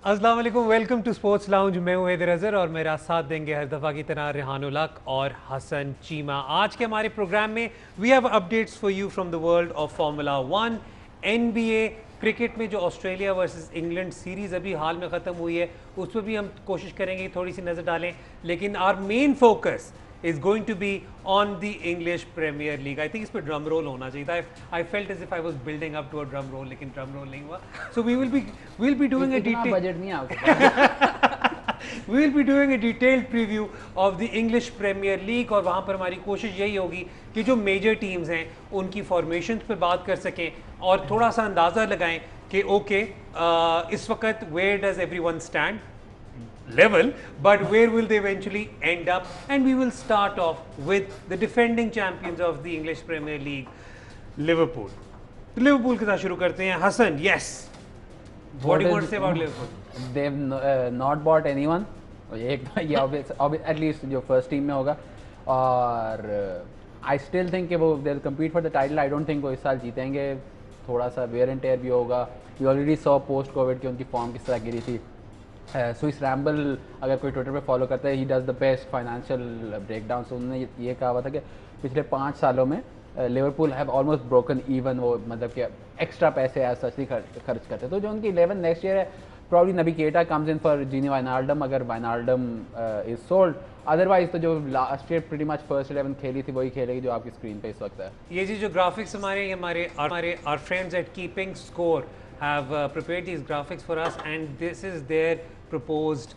अस्सलाम वालेकुम, welcome to sports lounge. मैं हूं हैदर अजहर और मेरा साथ देंगे हर दफ़ा की तरह रेहान उल हक और हसन चीमा। आज के हमारे प्रोग्राम में we have updates for you from the world of formula 1, NBA, cricket में जो ऑस्ट्रेलिया वर्सेस इंग्लैंड सीरीज़ अभी हाल में ख़त्म हुई है उस पर भी हम कोशिश करेंगे थोड़ी सी नज़र डालें, लेकिन our main focus is going to be on the English Premier League. I think इस पे ड्रम रोल होना चाहिए था. I felt as if I was building up to a drum roll, लेकिन ड्रम रोल नहीं हुआ. So we'll be doing a detailed budget नहीं है आपके we will be doing a detailed preview of the English Premier League और वहाँ पर हमारी कोशिश यही होगी कि जो मेजर टीम्स हैं उनकी फॉर्मेशन पे बात कर सकें और थोड़ा सा अंदाज़ा लगाएं कि ओके इस वक्त where does everyone stand level, but where will they eventually end up? And we will start off with the defending champions of the English Premier League, Liverpool. तो लिवरपूल के साथ शुरू करते हैं. Hasan, yes. What do you want to say about Liverpool? They've not bought anyone. एक ये at least जो first team में होगा और I still think कि वो they'll compete for the title. I don't think वो इस साल जीतेंगे. थोड़ा सा wear and tear भी होगा. We already saw post COVID कि उनकी फॉर्म किस तरह गिरी थी. स्विस रैम्बल अगर कोई ट्विटर पे फॉलो करता है, he does the best financial breakdown. So उन्होंने ये कहा हुआ था कि पिछले 5 सालों में Liverpool have almost broken even. वो मतलब कि एक्स्ट्रा पैसे एज सच नहीं खर्च करते. तो जो उनकी 11 नेक्स्ट ईयर है, प्रॉब्ली नबी केटा कम्स इन फॉर जीनी वाइनाल्डम अगर वाइनाल्डम इज सोल्ड. अदरवाइज तो जो last year pretty much first 11 खेली थी वही खेलेगी जो आपकी स्क्रीन पे इस वक्त है. ये जी जो ग्राफिक्स हमारे our friends at Keeping Score have prepared these graphics for us and this is their proposed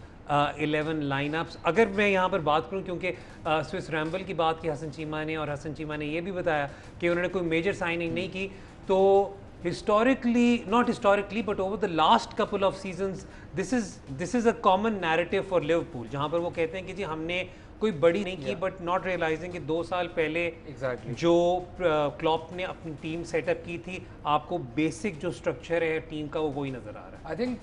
11 lineups. अगर मैं यहाँ पर बात करूँ, क्योंकि स्विस रैम्बल की बात की हसन चीमा ने, और हसन चीमा ने ये भी बताया कि उन्होंने कोई मेजर साइनिंग नहीं की, तो not historically but over the last couple of seasons this is a common narrative for Liverpool, जहाँ पर वो कहते हैं कि जी हमने कोई बड़ी नहीं की, बट नॉट रियलाइजिंग कि 2 साल पहले जो क्लॉप ने अपनी टीम सेटअप की थी, आपको बेसिक जो स्ट्रक्चर है टीम का वो वही नज़र आ रहा है. आई थिंक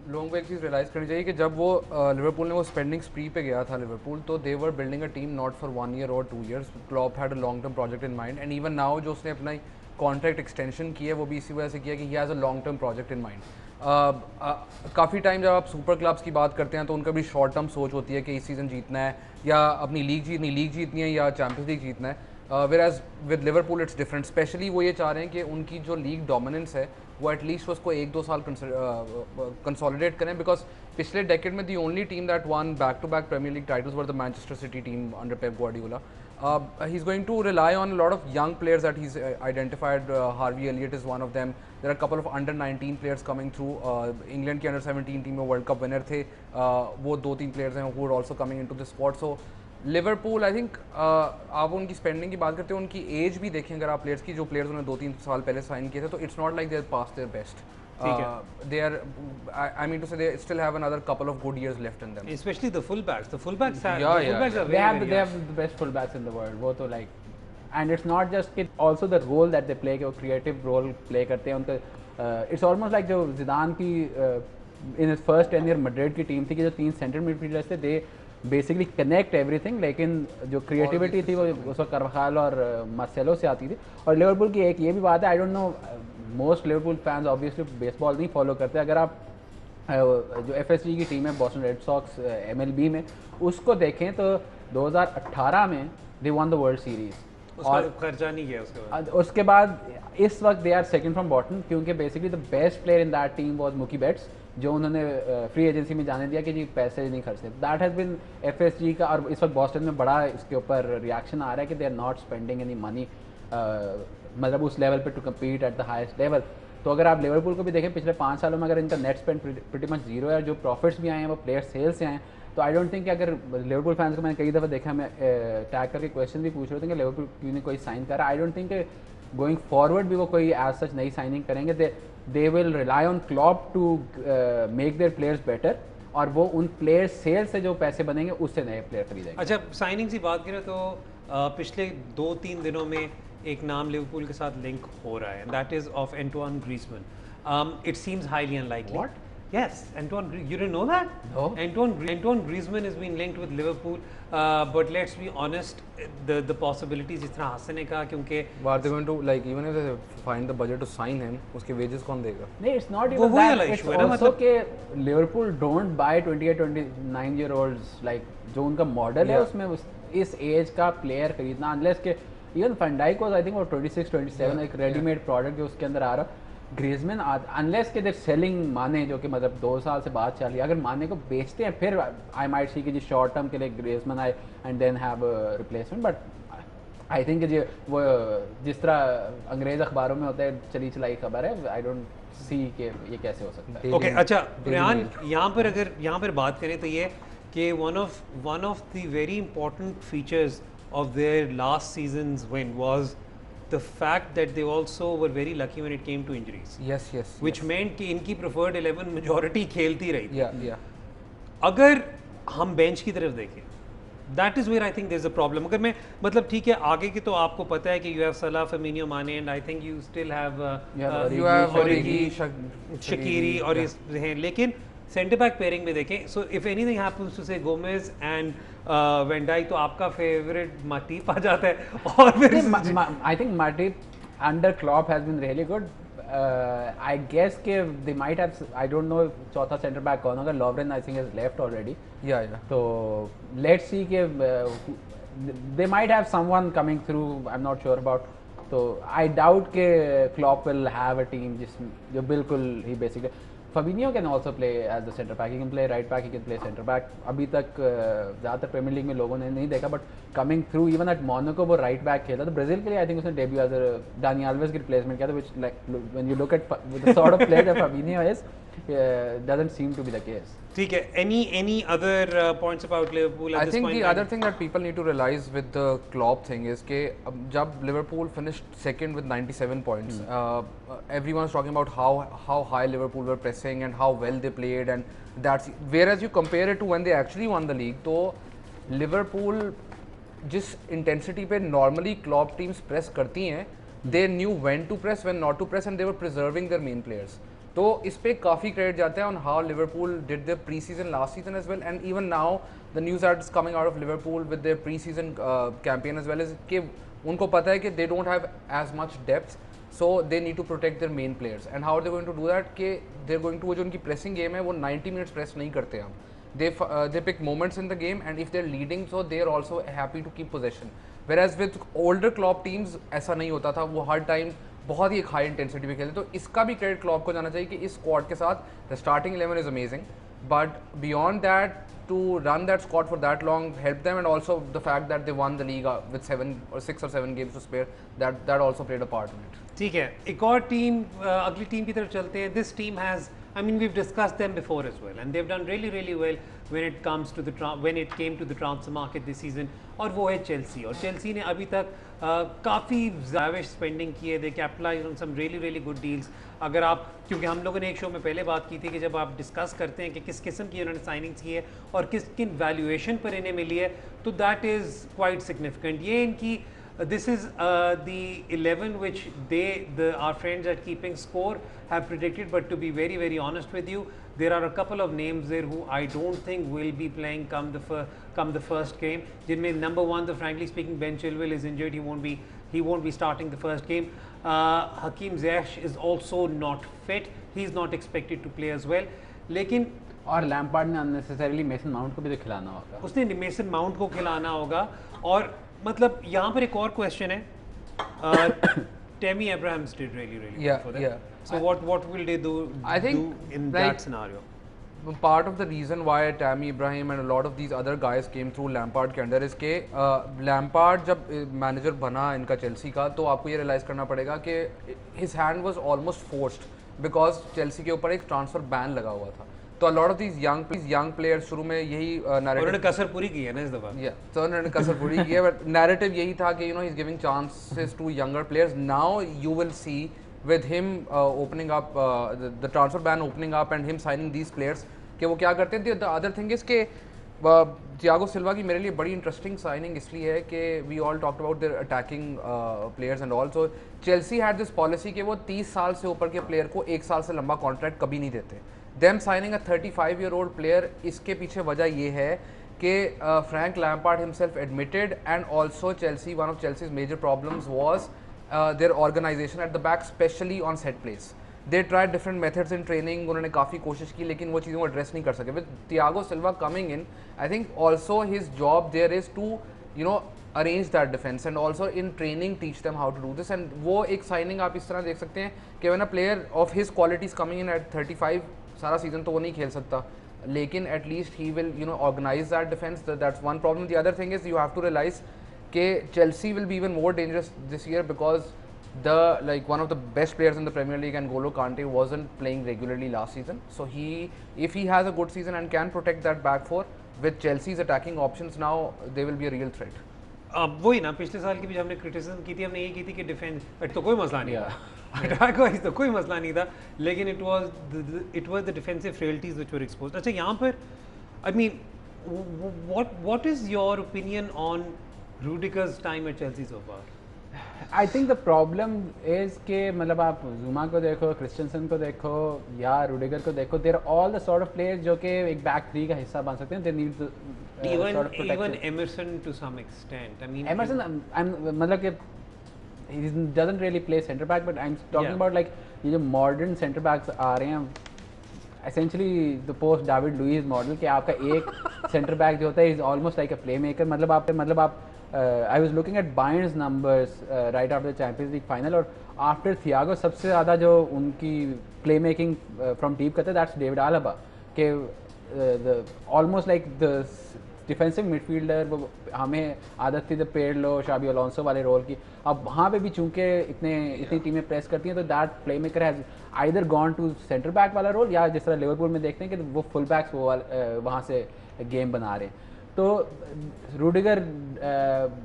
लोगों को एक चीज़ रियलाइज़ करनी चाहिए कि जब वो लिवरपूल ने वो स्पेंडिंग स्प्री पे गया था लिवरपूल, तो they were building a team not for 1 year और 2 years. Klopp had a long term project in mind and even now जो उसने अपना कॉन्ट्रैक्ट एक्सटेंशन की है वो भी इसी वजह से किया कि he has a long term project in mind. काफ़ी टाइम जब आप सुपर क्लब्स की बात करते हैं तो उनका भी शॉर्ट टर्म सोच होती है कि इस सीज़न जीतना है या अपनी लीग जीतनी है या चैम्पियंस लीग जीतना है. Whereas with Liverpool it's different. Specially वो ये चाह रहे हैं कि उनकी जो लीग डोमिनेंस है वो एटलीस्ट उसको 1-2 साल कंसोलिडेट करें, बिकॉज पिछले डेकेड में the only team that won back to back Premier League titles were the Manchester City team under Pep Guardiola. He's going to rely on a lot of young players that he's identified. Harvey Elliott is one of them. There are a couple of under 19 players coming through. England के under 17 team में world cup winner थे, वो 2-3 players हैं who are also coming into the squad. So Liverpool I think आप उनकी spending की बात करते हो, उनकी एज भी देखें अगर आप प्लेयर्स की, जो प्लेयर्स उन्होंने 2-3 साल पहले साइन किए थे, तो it's not like they are past their best. They are, I mean to say, they still have another couple of good years left in them. Especially the fullbacks. The fullbacks are they have the best fullbacks in the world. वो तो like, and it's not just it, also the role that they play, कि वो creative role play करते हैं उनका. It's almost like जो जिदान की in his first tenure Madrid की टीम थी कि जो 3 सेंटर मिडफील्डर्स थे, they basically connect everything, लेकिन जो क्रिएटिविटी थी वो उस वक्त कार्वाखाल और मार्सेलो से आती थी. और लिवरपूल की एक ये भी बात है, I don't know, most Liverpool fans obviously baseball नहीं फॉलो करते. अगर आप जो FSG की टीम है बॉस्टन रेड सॉक्स MLB में, उसको देखें तो 2018 में they won the World Series और खर्चा नहीं किया उसके बाद इस वक्त they are second from bottom, क्योंकि basically the best player in that team was Mookie Betts, जो उन्होंने फ्री एजेंसी में जाने दिया कि जी पैसे नहीं खर्चते. दैट हैज़ बिन FSG का. और इस वक्त बॉस्टन में बड़ा इसके ऊपर रिएक्शन आ रहा है कि they are not spending any money, मतलब उस लेवल पे to compete at the highest level. तो अगर आप लिवरपूल को भी देखें पिछले 5 सालों में, अगर इनका net spend pretty much zero है, जो प्रॉफिट्स भी आए हैं वो प्लेयर सेल्स से आए हैं, तो आई डोंट थिंक कि अगर लिवरपूल फैंस को मैंने कई दफ़ा देखा, मैं टैग करके क्वेश्चन भी पूछ रहे थे कि लिवरपूल क्यों नहीं कोई साइन करा. I don't think going forward भी वो कोई एज सच नई साइनिंग करेंगे. They will rely on Klopp to make their players better, और वो उन प्लेयर सेल से जो पैसे बनेंगे उससे नए प्लेयर खरीदेंगे. अच्छा, साइनिंग की बात करें तो पिछले 2-3 दिनों में एक नाम लिवरपूल के साथ लिंक हो रहा है, that is of Antoine Griezmann. It seems highly unlikely. What? Yes, you didn't know that? No. Antoine Griezmann has been linked with Liverpool, but let's be honest, the possibilities जिस तरह हसन ने कहा क्योंकि Are they going to, like, even if they find the budget to sign him, उसके wages कौन देगा? नहीं, it's not वो even वही that. वाला It's issue है ना, also मतलब कि Liverpool don't buy 28-29-year-olds, like जो उनका मॉडल है Yeah. उसमें इस एज का प्लेयर खरीदना, अनलेस के even Van Dijk was I think वो 26-27 एक रेडीमेड प्रोडक्ट जो उसके अंदर आ रहा. ग्रीजमैन अनलेस के देर सेलिंग माने जो कि मतलब 2 साल से बाद चल रही है, अगर माने को बेचते हैं फिर आई माइट सी कि जी शॉर्ट टर्म के लिए ग्रीजमैन आए and then have replacement. But I think जी वो जिस तरह अंग्रेज अखबारों में होता है चली चलाई खबर है, आई डोंट सी कि ये कैसे हो सकता है. ओके अच्छा रेहान, यहाँ पर बात करें तो ये कि one of the very important features of their last season's win was the fact that they also were very lucky when it came to injuries, Yes. which meant कि इनकी preferred 11 majority खेलती रही थी. Yeah. अगर हम bench की तरफ देखें, that is where I think there is a problem. अगर मैं मतलब ठीक है आगे की तो आपको पता है कि you have Salah, Firmino, Mane and I think you still have You have Origi, Origi, Shaqiri और इस हैं, लेकिन सेंटर बैक पेयरिंग में देखें, so if anything happens to से गोमेज एंड वैन डाइक तो आपका फेवरेट माटीप आ जाता है. और फिर I think Matip under Klopp has been really good. I guess कि they might have, I don't know चौथा सेंटर बैक कौन होगा. Lovren I think has left already. Yeah. तो let's see कि they might have someone coming through. I'm not sure about. तो I doubt कि Klopp will have a team जो बिल्कुल ही basically. Fabinho can also play as the centre back. He can play right back. He can play centre back. अभी तक ज़्यादातर premiere league में लोगों ने नहीं देखा, but coming through even at Monaco वो राइट बैक खेला. तो ब्राज़ील के लिए आई थिंक उसने डेब्यू एज डानी आल्वेज की रिप्लेसमेंट किया था, which like when you look at the sort of player that Fabinho is, doesn't seem to be the case. ठीक है. Any other points about Liverpool at I this think point? the other thing that people need to realize with the Klopp thing is कि जब Liverpool finished second with 97 points, everyone's talking about how high Liverpool were pressing and how well they played, and that's whereas you compare it to when they actually won the league, तो Liverpool जिस intensity पे normally Klopp teams press करती हैं, they knew when to press, when not to press, and they were preserving their main players. तो इस पे काफ़ी credit जाता है on how Liverpool did their pre season last season as well, and even now the news that is coming out of Liverpool with their pre season campaign as well is कि उनको पता है कि they don't have as much depth, so they need to protect their main players. And how are they going to do that कि they are going to, वो जो उनकी pressing game है वो 90 मिनट्स प्रेस नहीं करते हम. they pick moments in the game, and if they're leading, so they are also happy to keep possession. Whereas with older Klopp teams ऐसा नहीं होता था, वो हर टाइम बहुत ही एक हाई इंटेंसिटी पे खेलते. तो इसका भी क्रेडिट क्लॉप को जाना चाहिए कि इस स्क्वाड के साथ the starting 11 is amazing, but beyond that to run that squad for that long helped them, and also the fact that they won the league with 6 or 7 games to spare, that also played a part in it. ठीक है, एक और team, अगली team की तरफ चलते हैं. This team has, I mean, we've discussed them before as well, and they've done really well when it came to the transfer market this season. और वो है चेल्सी, और चेल्सी ने अभी तक काफ़ी ज़्यादा स्पेंडिंग की है. They capitalise on some really good deals. अगर आप, क्योंकि हम लोगों ने एक शो में पहले बात की थी कि जब आप डिस्कस करते हैं कि किस किस्म की उन्होंने साइनिंग्स की है और किन वैल्यूएशन पर इन्हें मिली है, तो दैट इज़ क्वाइट सिग्निफिकेंट. ये इनकी this is the 11 which our friends at Keeping Score have predicted, but to be very honest with you, there are a couple of names there who I don't think will be playing come the first game. Jinme number 1, the frankly speaking, Ben Chilwell is injured. He won't be starting the first game. Hakim Ziyech is also not fit. He's not expected to play as well. लेकिन और Lampard ने unnecessarily mason mount को भी तो खिलाना होगा. उसने mason mount को खिलाना होगा. और मतलब यहाँ पर एक और क्वेश्चन है. Tammy Abrahams did really good for them. So what will they do in that scenario? Part of the reason why Tammy Abraham and a lot of these other guys came through Lampard के अंदर is के Lampard जब manager बना इनका Chelsea का, तो आपको ये रियलाइज़ करना पड़ेगा कि his hand was almost forced because Chelsea के ऊपर एक ट्रांसफर बैन लगा हुआ था. तो a lot of these young players शुरू में यही narrative, उन्होंने कसर पूरी की है ना इस दफ़ा. तो उन्होंने कसर पूरी की है, but narrative यही था कि he's giving chances to younger players. Now you will see with him opening up the transfer ban opening up and him signing these players कि वो क्या करते हैं. The other thing is कि Thiago Silva की मेरे लिए बड़ी इंटरेस्टिंग साइनिंग इसलिए है कि we all talked about their attacking players and also Chelsea had this policy कि वो 30 साल से ऊपर के प्लेयर को 1 साल से लंबा कॉन्ट्रैक्ट कभी नहीं देते. Them signing a 35-year-old player, इसके पीछे वजह ये है कि Frank Lampard himself admitted, and also Chelsea, one of Chelsea's major problems was their organisation at the back, specially on set places. They try different methods in training, उन्होंने काफ़ी कोशिश की लेकिन वो चीज़ों को एड्रेस नहीं कर सके. With Thiago Silva coming in, I think also his job there is to arrange that defense and also in training teach them how to do this. And वो एक signing आप इस तरह देख सकते हैं कि when a player of his qualities coming in at 35, सारा season तो वो नहीं खेल सकता, लेकिन at least he will organize that defense. That's one problem. The other thing is you have to realize कि Chelsea will be even more dangerous this year because one of the best players in the Premier League, and N'Golo Kante, wasn't playing regularly last season. So if he has a good season and can protect that back four with Chelsea's attacking options now, they will be a real threat. अब वही ना, पिछले साल की भी हमने criticism की थी, हमने ये की थी कि डिफेंस तो कोई मसला नहीं था, अटैक वाइज तो कोई मसला नहीं था, लेकिन it was the defensive frailties which were exposed. अच्छा, यहाँ पर I mean what is your opinion on Rudiger's time at Chelsea so far? I think the problem is कि मतलब आप जुमा को देखो, क्रिस्टियनसन को देखो या रूडिगर को देखो, there all the sort of players जो कि एक बैक थ्री का हिस्सा बन सकते हैं. They need even Emerson to some extent. I mean, Emerson, मतलब कि he doesn't really play center back, but I'm talking about like ये जो modern center backs आ रहे हैं, essentially the post David Luiz model, कि आपका एक center back जो होता है is almost like a playmaker. मतलब आप I was looking at Bayern's numbers right after the Champions League final, और after Thiago सबसे ज़्यादा जो उनकी playmaking from deep करते हैं, that's David Alaba, कि almost like the defensive midfielder, वो हमें आदत थी द पेरलो, शाबी अलोंसो वाले रोल की. अब वहाँ पे भी चूंकि इतनी टीमें प्रेस करती हैं, तो that play maker has either gone to centre back वाला रोल, या जिस तरह लिवरपूल में देखते हैं कि वो फुल बैक्स वो वहाँ से गेम बना रहे हैं. तो रूडिगर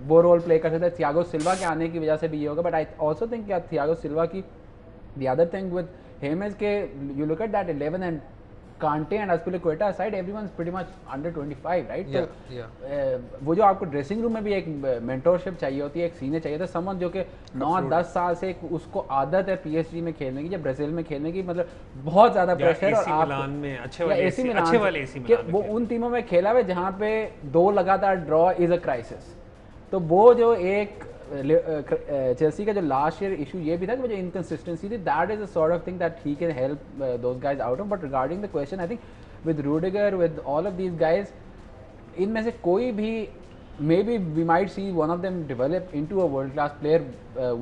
वो रोल प्ले कर सकता है. थियागो सिल्वा के आने की वजह से भी ये होगा, but I also think Thiago Silva की the other thing with him is के you look at that 11 and Kante and Azpilicueta aside, everyone's pretty much under 25, right? वो जो आपको ड्रेसिंग रूम में भी एक मेंटोरशिप चाहिए होती है, एक सीनियर चाहिए था, समवन जो कि 9-10 साल से उसको आदत है PSG में खेलने की या ब्राजील में खेलने की, मतलब बहुत ज़्यादा प्रेशर, और अच्छे वाले वो उन टीमों में खेला हुआ जहाँ पे 2 लगातार ड्रॉ इज अ क्राइसिस. तो वो जो एक चेल्सी का जो लास्ट ईयर इशू ये भी था कि वो जो इनकंसिस्टेंसी थी, that is a sort of thing that he can help those guys out of. But regarding the question, I think with Rudiger, with all of these guys, इनमें से कोई भी maybe we might see one of them develop into a world class player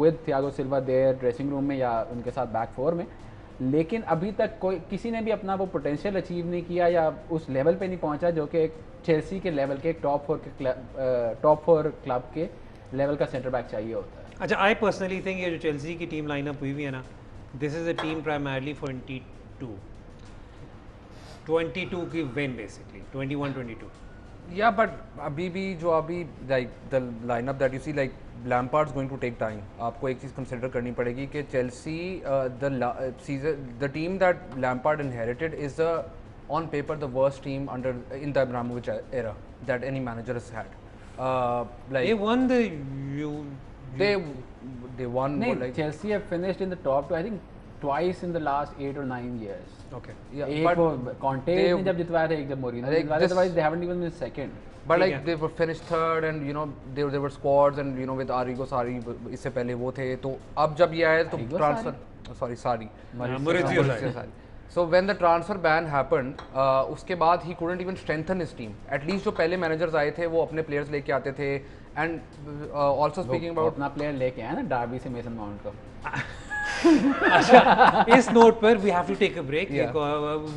with Thiago Silva their dressing room में या उनके साथ back four में. लेकिन अभी तक कोई किसी ने भी अपना वो पोटेंशियल अचीव नहीं किया या उस लेवल पे नहीं पहुंचा जो कि एक चेल्सी के लेवल के, एक टॉप फोर क्लब के लेवल का सेंटर बैक चाहिए होता है. अच्छा, आई पर्सनली थिंक ये जो चेल्सी की टीम लाइनअप हुई है ना, this is a team primarily for 22 की विन, बेसिकली 21-22. या बट अभी भी जो अभी like the lineup that you see, like Lampard's going to take time. आपको एक चीज़ कंसिडर करनी पड़ेगी कि Chelsea the team that Lampard inherited is the on paper the worst team under in the Abramovich era that any manager has had. They won the they won. Like Chelsea have finished in the top 2, I think twice in the last 8 or 9 years. Okay. Yeah, एक वो Conte ने जब जितवाया था, एक जब Mourinho ने जितवाया था, otherwise they haven't even been second. But like they were finished third, and there were squads, and with Arrigo Sarri इससे पहले वो थे. तो अब जब ये आया तो transfer Sarri. Maurizio Sarri. So when the transfer ban happened, उसके बाद he couldn't even strengthen his team. At least जो पहले managers आए थे वो अपने players लेके आते थे. And also speaking about अपना player लेके आया ना डार्बी से मेसन माउंट को. अच्छा, इस नोट पर we have to take a break.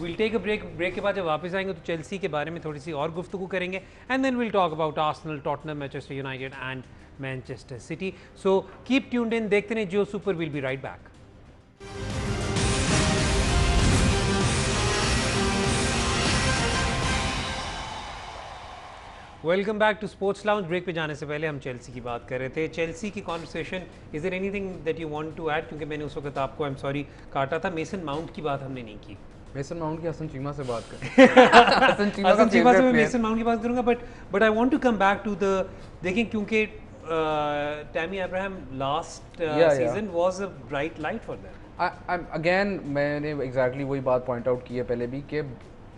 Will take a break के बाद जब वापस आएंगे तो चेल्सी के बारे में थोड़ी सी और गुफ्तगू करेंगे, and then will talk about Arsenal, Tottenham, Manchester United and Manchester City. So keep tuned in, देखते रहिए Jio super. Will be right back. Welcome back to sports lounge. Break पे जाने से पहले हम चेल्सी की बात कर रहे थे. चेल्सी की conversation, is there anything that you want to add? क्योंकि मैंने उस वक्त आपको, आई एम सॉरी, काटा था. मेसन माउंट की बात हमने नहीं की. मेसन माउंट की हसन चीमा से बात करें. हसन चीमा से मैं मेसन माउंट की बात करूंगा, but I want to come back to the, देखें क्योंकि Tammy Abraham last season was a bright light for them. Again मैंने एग्जैक्टली वही बात पॉइंट आउट की है पहले भी कि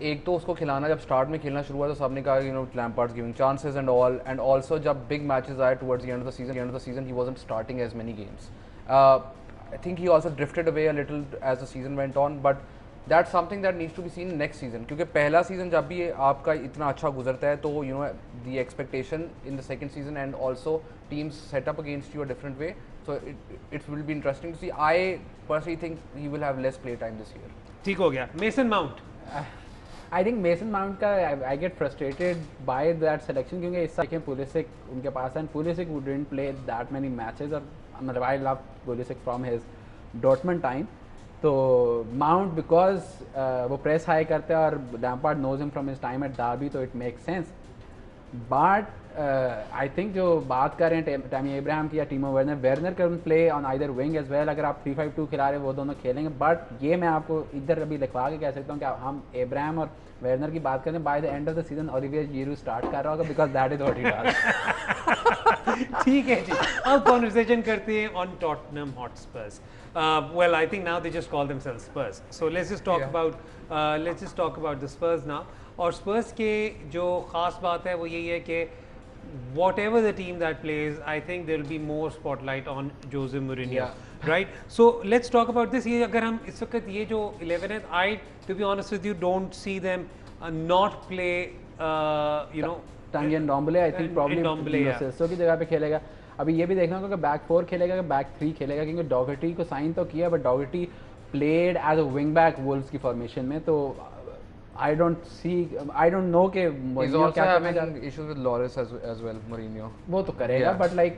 एक तो उसको खिलाना, जब स्टार्ट में खेलना शुरू हुआ तो सबने कहा you know Lampard's giving chances and all, and also जब बिग मैचेस आए towards the end of the season he wasn't starting as many games. I think he also drifted away a little as the season went on, but that's something that needs to be seen next season, क्योंकि पहला season जब भी आपका इतना अच्छा गुजरता है तो you know the expectation in the second season and also teams set up against you a different way, so it will be interesting to see. I personally think he will have less play time this year. ठीक हो गया. Mason mount. I think Mason Mount का I get frustrated by that selection क्योंकि इस साल Pulisic उनके पास है, and Pulisic who didn't play that many matches, और मतलब I love Pulisic from his Dortmund time. तो Mount because वो प्रेस हाई करते हैं और Lampard knows him from his time at Derby, तो it makes sense. But I think जो बात कर रहे हैं टैमी एब्राहम की या Timo Werner can play on either wing as well. अगर आप 3-5-2 खिला रहे हैं वो दोनों खेलेंगे, बट ये मैं आपको इधर अभी लिखवा के कह सकता हूँ कि हम एब्राहम और वेर्नर की बात करें, by the end of the season Olivier Giroud start कर रहा होगा, because that is what he does. ठीक है जी. अब कॉन्वर्सेशन करते हैं on Tottenham Hotspurs. Well, I think now they just call themselves Spurs. So let's just talk about the Spurs now. और Spurs के जो ख़ास बात है वो यही है कि whatever the team that plays, I think there will be more spotlight on Jose Mourinho, right? So let's talk about this. ये अगर हम इस वक्त ये जो 11 है, I to be honest with you don't see them not play, you know. Tanguy Ndombele, I think probably Ndombele, Celso की जगह पे खेलेगा. अभी ये भी देखना होगा कि बैक 4 खेलेगा कि बैक 3 खेलेगा, क्योंकि डॉगर्टी को साइन तो किया but Doherty played as a wing back Wolves की फॉर्मेशन में, तो I don't know कि he's also having issues with Lloris as well, Mourinho. वो तो करेगा, but like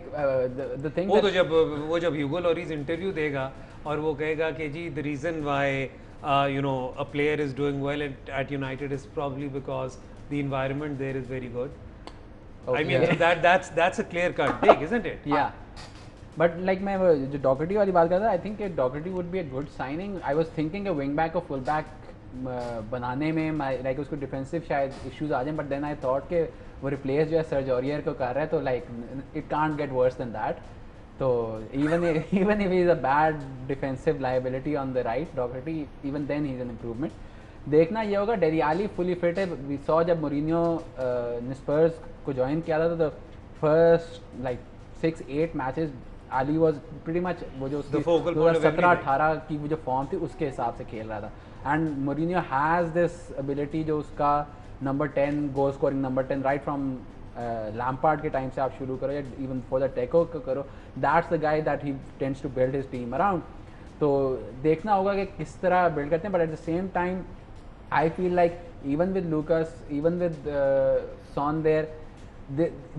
the thing वो तो जब ह्यूगो लॉरिस इंटरव्यू देगा और वो कहेगा कि जी the reason why you know a player is doing well at United is probably because the environment there is very good. Okay. I mean, so that's a clear cut dig, isn't it? Yeah. But like मैं जो डॉगर्टी वाली बात कर रहा था, I think डॉगर्टी would be a good signing. I was thinking a wing back or full back बनाने में like उसको डिफेंसिव शायद इश्यूज आ जाएं, बट देन आई थॉट कि वो रिप्लेस जो है सर्ज ऑरियर को कर रहा है, तो like it can't get worse than that. तो even if he is a bad defensive liability on the right Doherty, even then he is an improvement. देखना ये होगा. डेली आली फुली फिट है. वी सॉ जब Mourinho ने Spurs को join किया था तो the first like 6-8 matches Alli was pretty much वो जो 17-18 की वो जो फॉर्म थी उसके हिसाब से खेल रहा था. And Mourinho has this ability जो उसका number 10 goal scoring number 10 right from Lampard के टाइम से आप शुरू करो या इवन फॉर द टेको करो, that's the guy that he tends to build his team around. तो देखना होगा कि किस तरह बिल्ड करते हैं, but at the same time I feel like even with Lucas, even with Son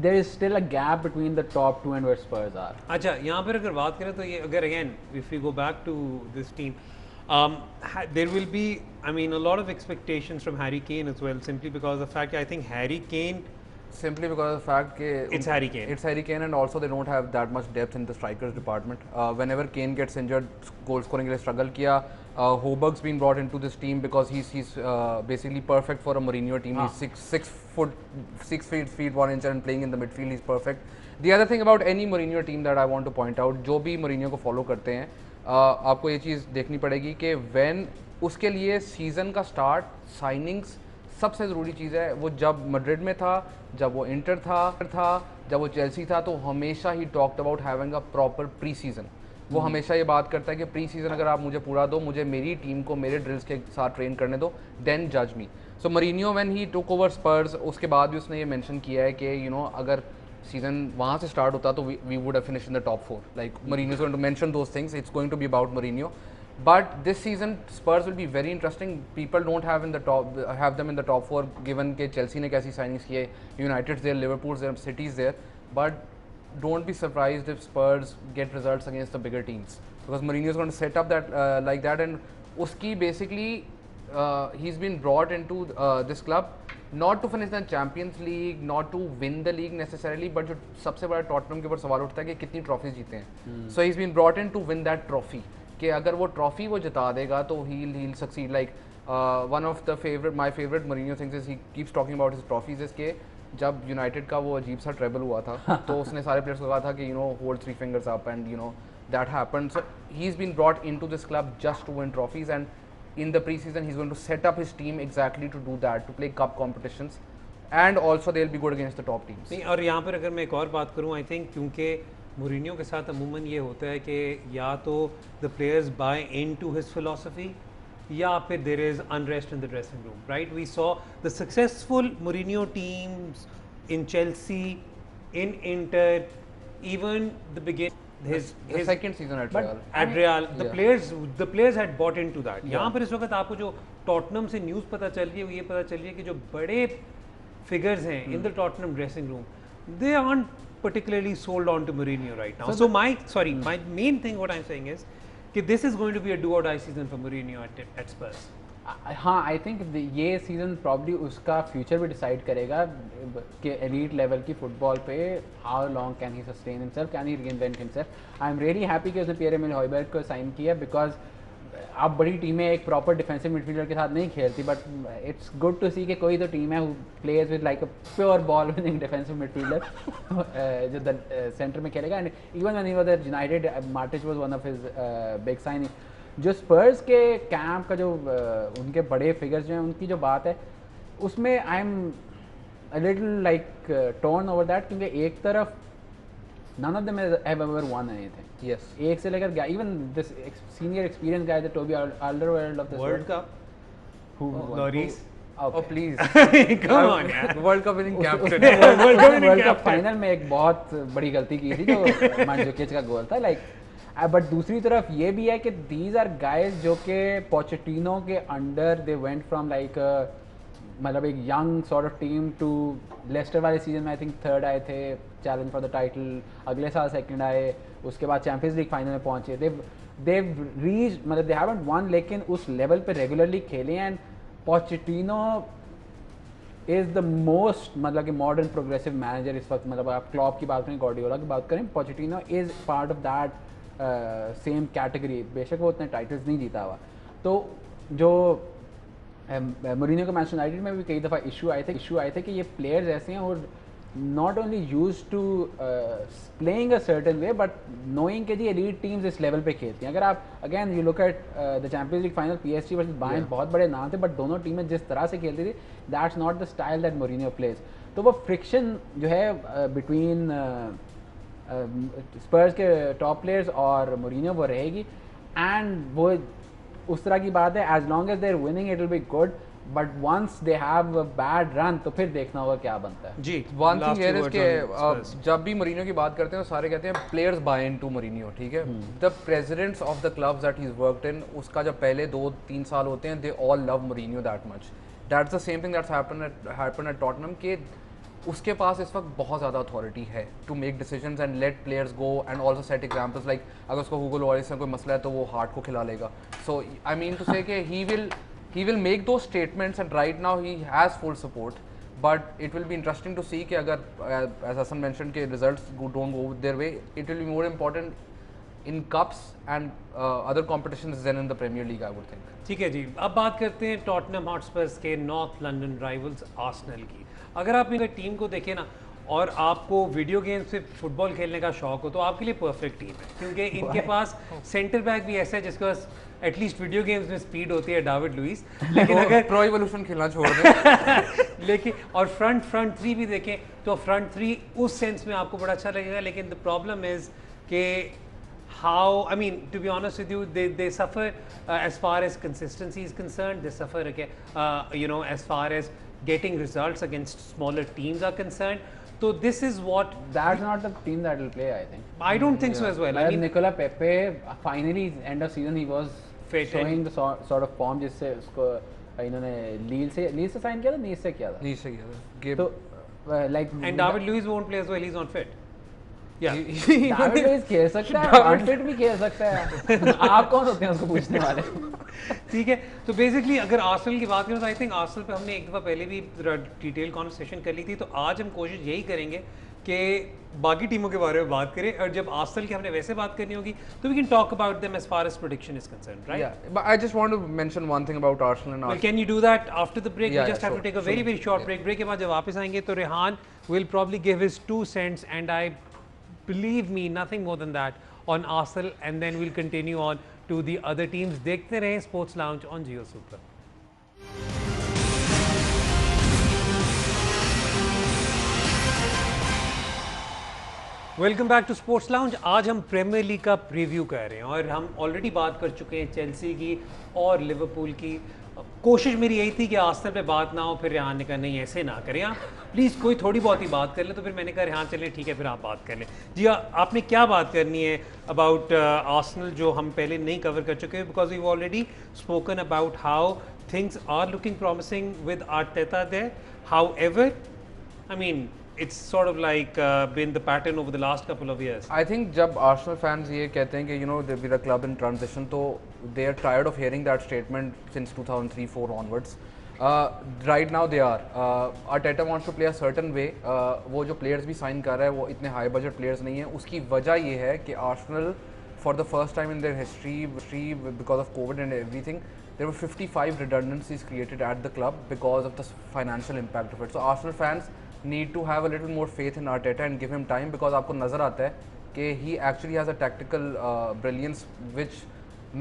there is still a gap between the top 2 and where Spurs are. अच्छा, यहाँ पर अगर बात करें तो ये अगर again if we go back to this team, there will be, I mean, a lot of expectations from Harry Kane as well, simply because of the fact I think Harry Kane, simply because of the fact that it's Harry Kane and also they don't have that much depth in the strikers department. Whenever Kane gets injured, goal scoring के लिए struggle किया. Hoberg's been brought into this team because he's basically perfect for a Mourinho team. He's 6 feet 1 inch and playing in the midfield. He's perfect. The other thing about any Mourinho team that I want to point out, जो भी Mourinho को follow करते हैं, आपको ये चीज़ देखनी पड़ेगी कि when उसके लिए सीजन का स्टार्ट साइनिंग्स सबसे ज़रूरी चीज़ है. वो जब मैड्रिड में था, जब वो इंटर था, जब वो चेल्सी था, तो हमेशा he talked about having a proper pre season. वो हमेशा ये बात करता है कि प्री सीजन अगर आप मुझे पूरा दो, मुझे मेरी टीम को मेरे ड्रिल्स के साथ ट्रेन करने दो, देन जज me. So Mourinho when he took over Spurs, उसके बाद भी उसने ये मेंशन किया है कि यू नो अगर सीजन वहाँ से स्टार्ट होता तो we would have finished in the top 4. Like Mourinho is going to mention those things. It's going to be about Mourinho. But this season Spurs will be very interesting. People don't have them in the top 4 given कि Chelsea ने कैसी signings किए, United's there, Liverpool's there, City's there. But don't be surprised if Spurs get results against the bigger teams because Mourinho is going to set up that like that, and uski basically he's been brought into this club not to finish the Champions League, not to win the league necessarily, but जो सबसे बड़ा Tottenham के ऊपर सवाल उठता है कि कितनी ट्रॉफीज जीते हैं. So he's been brought in to win that trophy. कि अगर वो ट्रॉफी वो जिता देगा तो he'll succeed. Like one of my favorite Mourinho things is he keeps talking about his trophies is कि जब यूनाइटेड का वो अजीब सा ट्रेबल हुआ था तो उसने सारे प्लेयर्स को कहा था कि you know hold 3 fingers up and you know that happened. So he's been brought into this club just to win trophies, and in the preseason he's going to set up his team exactly to do that, to play cup competitions, and also they'll be good against the top teams. नहीं, और यहाँ पर अगर मैं एक और बात करूँ, आई थिंक क्योंकि मुरीनियो के साथ अमूमन ये होता है कि या तो the players buy into his हिज फिलोसफी या फिर there is unrest in the dressing room, right? We saw the successful Mourinho teams in Chelsea, in Inter, even the his second season at Real. At Real, the players had bought into that. यहाँ पर इस वक्त आपको जो Tottenham से news पता चल रही है वो ये पता चल रही है कि जो बड़े फिगर्स हैं in the Tottenham dressing room, they aren't particularly sold on to Mourinho right now. So my main thing what I'm saying is कि this is going to be a do or die season for Mourinho at Spurs. हाँ, I think ये season probably उसका future भी decide करेगा कि elite level की football पे how long can he sustain himself, can he reinvent himself. I am really happy कि उसने पियर-एमिल हॉयबर्ग को साइन किया, बिकॉज अब बड़ी टीमें एक प्रॉपर डिफेंसिव मिडफील्डर के साथ नहीं खेलती, but it's good to see कि कोई तो टीम है who plays with like a pure ball winning defensive midfielder जो सेंटर में खेलेगा. And even when he was at United, Matic was one of his big signing. जो Spurs के camp का जो उनके बड़े फिगर्स जो हैं उनकी जो बात है उसमें I am a little like torn over that, क्योंकि एक तरफ none of them have ever won anything. Yes. एक से लेकर even this senior experienced guy, the Toby Alderweireld of this World Cup. who Lloris. Oh please. Come on यार. World Cup winning captain. World cup final में एक बहुत बड़ी गलती की थी जो मांजुकिच का गोल था. लाइक बट दूसरी तरफ ये भी है कि दीज आर गाइज जो कि पोचेटिनो के under they went from like मतलब एक young sort of team to Leicester वाले सीजन में आई थिंक थर्ड आए थे, चैलेंज फॉर द टाइटल. अगले साल सेकंड आए, उसके बाद चैंपियंस लीग फाइनल में पहुंचे. दे रीच मतलब दे हैवंट वन, लेकिन उस लेवल पे रेगुलरली खेले. And Pochettino is the most मतलब कि मॉडर्न प्रोग्रेसिव मैनेजर इस वक्त. मतलब आप क्लॉप की बात करें, गार्डियोला की बात करें, Pochettino is part of that same category. बेशक वो उतने टाइटल्स नहीं जीता हुआ. तो जो मुरीनियो के मैनचेस्टर यूनाइटेड में भी कई दफ़ा इशू आए थे कि ये प्लेयर्स ऐसे हैं और not only used to playing a certain way, but knowing कि जी एलीट टीम्स इस लेवल पे खेलती हैं. अगर आप again you look at the Champions League final, PSG versus Bayern, बहुत बड़े नाम थे, बट दोनों टीमें जिस तरह से खेलती थी, that's not the style that Mourinho plays. तो वो फ्रिक्शन जो है बिटवीन स्पर्स के टॉप प्लेयर्स और मुरीनियो वो रहेगी. एंड वो उस तरह की बात है, as long as they are winning it will be good, but once they have a bad run तो फिर देखना होगा क्या बनता है. जी, वन थिंग हियर इज कि जब भी मुरीनियो की बात करते हैं तो सारे कहते हैं प्लेयर्स बाय इनटू मुरीनियो, ठीक है. The presidents of the clubs that he is worked in, उसका जब पहले 2-3 साल होते हैं, they all love Mourinho that much. That's the same thing that's happen at Tottenham के उसके पास इस वक्त बहुत ज़्यादा अथॉरिटी है to make decisions and let players go and also set examples. Like अगर उसको हुगो लोरिस से कोई मसला है तो वो हार्ट को खिला लेगा. सो आई मीन टू से कि he will make those statements, and right now he has full support, but it will be interesting to see कि अगर as Hassan mentioned कि results don't go their way, it will be more important in cups and other competitions than in the Premier League, I would think. ठीक है जी, अब बात करते हैं Tottenham Hotspurs के नॉर्थ लंदन राइवल्स आर्सेनल की. अगर आप इनकी टीम को देखें ना और आपको वीडियो गेम से फुटबॉल खेलने का शौक हो तो आपके लिए परफेक्ट टीम है, क्योंकि इनके पास सेंटर बैक भी ऐसा है जिसके पास एटलीस्ट वीडियो गेम्स में स्पीड होती है, डेविड लुइस. लेकिन अगर प्रो इवोल्यूशन खेलना छोड़ दें लेकिन और फ्रंट थ्री भी देखें तो फ्रंट थ्री उस सेंस में आपको बड़ा अच्छा लगेगा. लेकिन द प्रॉब्लम इज़ कि how, I mean, to be honest with you, they suffer as far as consistency is concerned. They suffer again, as far as getting results against smaller teams are concerned. So this is what that's not the team that will play, I think. I don't think so as well. I mean, Nicola Pepe finally end of season he was fit showing the sort of form जिससे उसको इन्होंने लील से sign किया था, नीस से किया था. नहीं सही है तो like and David Luiz won't play as well. He's not fit. David Luiz खेल सकता है, अनफिट भी खेल सकता है. आप कौन होते हैं उसको पूछने वाले? ठीक है, तो बेसिकली अगर आर्सेनल की बात करें तो आई थिंक आर्सेनल पे हमने एक दफ़ा पहले भी डिटेल कॉन्वर्सेशन कर ली थी. तो आज हम कोशिश यही करेंगे कि बाकी टीमों के बारे में बात करें, और जब आर्सेनल की हमने वैसे बात करनी होगी तो we can talk about them as far as prediction is concerned, right? Yeah, but I just want to mention one thing about Arsenal and Well, Arsenal. can you do that after the break? Yeah, We just have sure, to take a sure. very short break. Break के बाद जब वापस आएंगे तो Rehan will probably give his 2 cents, and I believe me, nothing more than that, on Arsenal and then we'll continue on to the other teams. देखते रहें Sports Lounge on Jio Super. Welcome back to sports Lounge. आज हम premiere league का preview कर रहे हैं और हम ऑलरेडी बात कर चुके हैं चेल्सी की और लिवरपूल की। कोशिश मेरी यही थी कि आर्सेनल पे बात ना हो, फिर रेहान ने कहा नहीं ऐसे ना करें आप प्लीज़, कोई थोड़ी बहुत ही बात कर ले। तो फिर मैंने कहा रेहान चले ठीक है फिर आप बात कर लें। जी आपने क्या बात करनी है अबाउट आर्सेनल जो हम पहले नहीं कवर कर चुके हैं, because we already spoken about how things are looking promising with Arteta there. However I mean it's sort of like been the pattern over the last couple of years. I think जब Arsenal fans ये कहते हैं कि you know we're a club in transition, तो they are tired of hearing that statement since 2003-4 onwards. Right now they are. Arteta wants to play a certain way. वो जो players भी sign कर रहा है वो इतने high budget players नहीं हैं। उसकी वजह ये है कि Arsenal for the first time in their history because of COVID and everything, there were 55 redundancies created at the club because of the financial impact of it. So Arsenal fans need to have a little more faith in Arteta and give him time, because आपको नज़र आता है कि he actually has a tactical brilliance which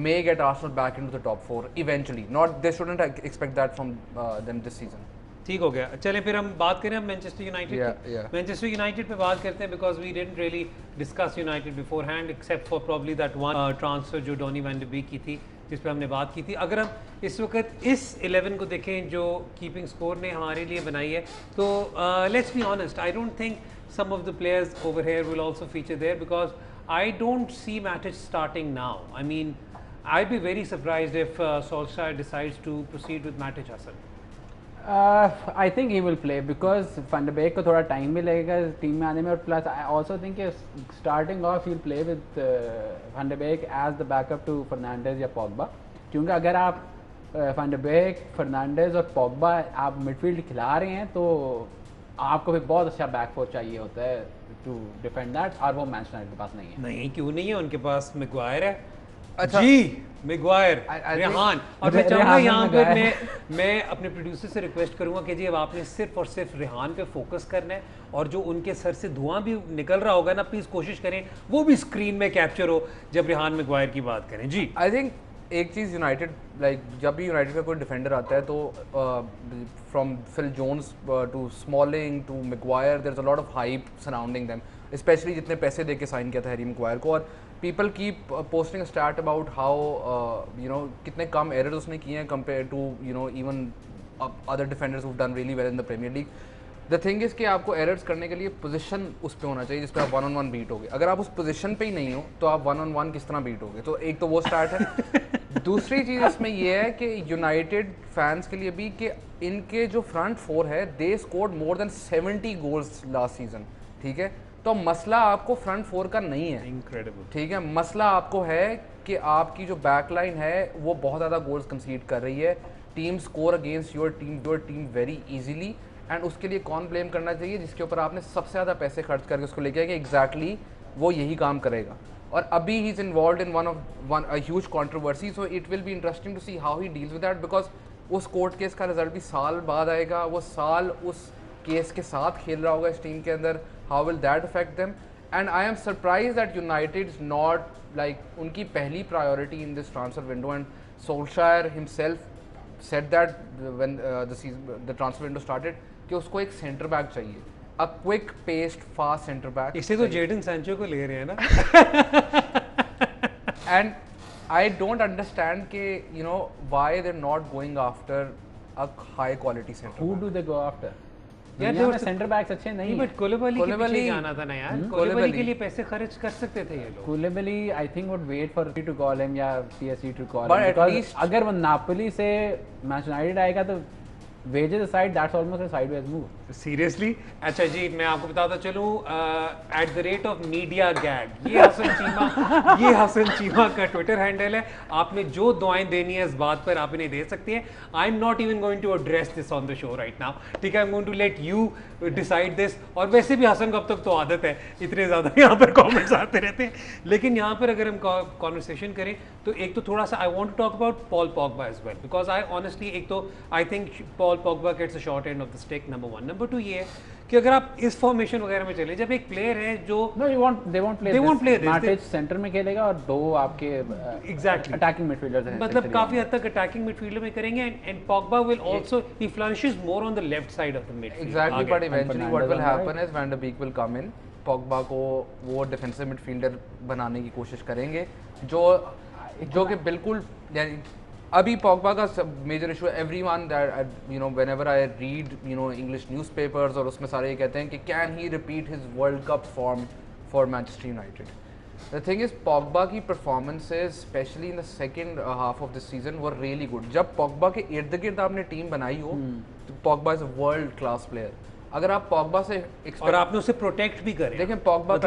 may get Arsenal back into the top 4 eventually. Not they shouldn't expect that from them this season. ठीक हो गया। चलें फिर हम बात करें अब मैनचेस्टर यूनाइटेड की। मैनचेस्टर यूनाइटेड पे बात करते हैं because we didn't really discuss United beforehand except for probably that one transfer जो डॉनी वैन डे बीक की थी जिस पे हमने बात की थी। अगर हम इस वक्त इस 11 को देखें जो कीपिंग स्कोर ने हमारे लिए बनाई है, तो let's be honest, I don't think some of the players over here will also feature there because I don't see Matic starting now. I mean I'd be very surprised if Solskjaer decides to proceed with Matic Hassan. I think he will play because Van de Beek को थोड़ा time भी लगेगा team में आने में, और plus I also think starting of he'll play with Van de Beek as the backup to Fernandes या Pogba, क्योंकि अगर आप Van de Beek, Fernandes और Pogba आप मिडफील्ड खिला रहे हैं तो आपको भी बहुत अच्छा बैकफोर चाहिए होता है टू डिफेंड दैट, और वो मैनचेस्टर यूनाइटेड के पास नहीं है। नहीं क्यों नहीं है, उनके पास मैग्वायर है। अच्छा जी मैग्वायर, रेहान, और मैं चाहूँगा यहाँ पे मैं अपने प्रोड्यूसर से रिक्वेस्ट करूँगा कि जी अब आपने सिर्फ और सिर्फ रेहान पे फोकस करना है, और जो उनके सर से धुआं भी निकल रहा होगा ना प्लीज़ कोशिश करें वो भी स्क्रीन में कैप्चर हो जब रेहान मैग्वायर की बात करें। जी आई थिंक एक चीज़ यूनाइटेड जब भी यूनाइटेड का कोई डिफेंडर आता है तो from Phil Jones to Smalling to Maguire there is a lot of hype surrounding them, specially जितने पैसे दे के साइन किया था हैरी मैग्वायर को। और people keep posting a stat about how you know कितने कम एरर्स उसने किए हैं compare to you know even other defenders who done really well in the Premier League. The thing is कि आपको एरर्स करने के लिए पोजीशन उस पर होना चाहिए जिस पर आप 1-on-1 बीट होगे। अगर आप उस पोजीशन पे ही नहीं हो तो आप 1-on-1 किस तरह बीट होगे? तो एक तो वो स्टार्ट है। दूसरी चीज़ इसमें ये है कि यूनाइटेड फैंस के लिए भी कि इनके जो फ्रंट फोर है they scored more than 70 goals last season, ठीक है? तो मसला आपको फ्रंट फोर का नहीं है, इनक्रेडिबल, ठीक है? मसला आपको है कि आपकी जो बैकलाइन है वो बहुत ज़्यादा गोल्स कंसीड कर रही है। Team score against your team very easily, and उसके लिए कौन ब्लेम करना चाहिए? जिसके ऊपर आपने सबसे ज़्यादा पैसे खर्च करके उसको लेके आए कि एग्जैक्टली वो यही काम करेगा। और अभी he is involved in one huge controversy, so it will be interesting to see how he deals with that, because उस कोर्ट केस का रिजल्ट भी साल बाद आएगा, वो साल उस केस के साथ खेल रहा होगा इस टीम के अंदर। How will that affect them? And I am surprise that United is not like उनकी पहली priority in this transfer window, and Solskjaer himself said that when the transfer window started कि उसको एक सेंटर बैक चाहिए, a quick paced fast center back। इससे तो Jadon Sancho को ले रहे हैं ना। and I don't understand कि you know why they're not going after a high quality center Who back। do they go after? यार दुनिया में सेंटर बैक्स अच्छे नहीं बट कोलिबाली के पीछे कोलिबाली- जाना था ना यार, कोलिबाली के लिए पैसे खर्च कर सकते थे ये लोग। Koulibaly I think would wait for to call him या PSG to call But him, at because least- अगर वो नापोली से मैच यूनाइटेड आएगा तो wages aside that's almost a sideways move। Seriously? अच्छा जी मैं आपको बताता चलूँ at the rate of media gag, ये हसन चीमा का ट्विटर हैंडल है। आपने जो दुआएं देनी है इस बात पर आप इन्हें दे सकते हैं। I am not even going to address this on the show right now, ठीक है? I am going to let you decide this. और वैसे भी हसन को अब तक तो आदत है इतने ज़्यादा यहाँ पर कॉमेंट्स आते रहते हैं, लेकिन यहाँ पर अगर हम कॉन्वर्सेशन करें तो एक तो थोड़ा सा I want to talk about Paul Pogba as well, because I honestly एक तो I think Paul Paul Pogba gets a short end of the stick, number one. Number two ये है कि अगर आप इस फॉर्मेशन वगैरह में चले, जब एक प्लेयर है जो No, they won't play this. Matic centre में खेलेगा और दो आपके Exactly. अटैकिंग मिडफील्डर्स हैं, मतलब काफी हद तक अटैकिंग मिडफील्डर में करेंगे, and Pogba will also he flourishes more on the left side of the midfield. Exactly, but eventually what will Fernandes on happen is Van de Beek will come in, Pogba को वो defensive midfielder बनाने की कोशिश करेंगे, जो कि बिल्कुल यानी अभी Pogba का मेजर इशू है. Everyone that you know whenever I read you know English newspapers और उसमें सारे ये कहते हैं कि can he repeat his world cup form for Manchester United. The thing is Pogba की performances specially in the second half of this season were really good. जब Pogba के इर्द गिर्द आपने टीम बनाई हो तो Pogba is a world class player. अगर आप Pogba से और आपने उसे प्रोटेक्ट भी करें. देखें Pogba